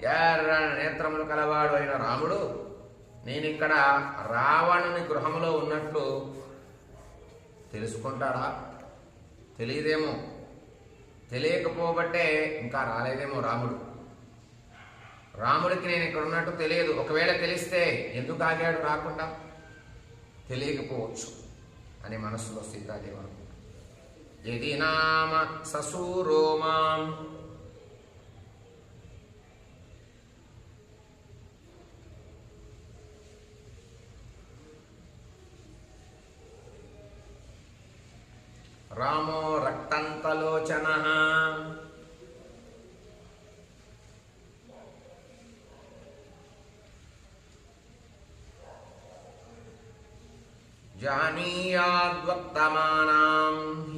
ఎర్ర నేత్రములు కలవాడు అయిన రాముడు నేనిక్కడ రావణుని గృహంలో ఉన్నట్లు తెలుసుకుంటాడా? తెలియదేమో. తెలియకపోబట్టే ఇంకా రాలేదేమో రాముడు. రాముడికి నేను ఇక్కడ ఉన్నట్టు తెలియదు. ఒకవేళ తెలిస్తే ఎందుకు ఆగాడు రాకుండా? తెలియకపోవచ్చు అని మనస్సులో సీతాదేవి అనుకుంది. యది నామ ససూరో మాం రామో రక్తంతలోచనః జానీయాద్వర్తమానాం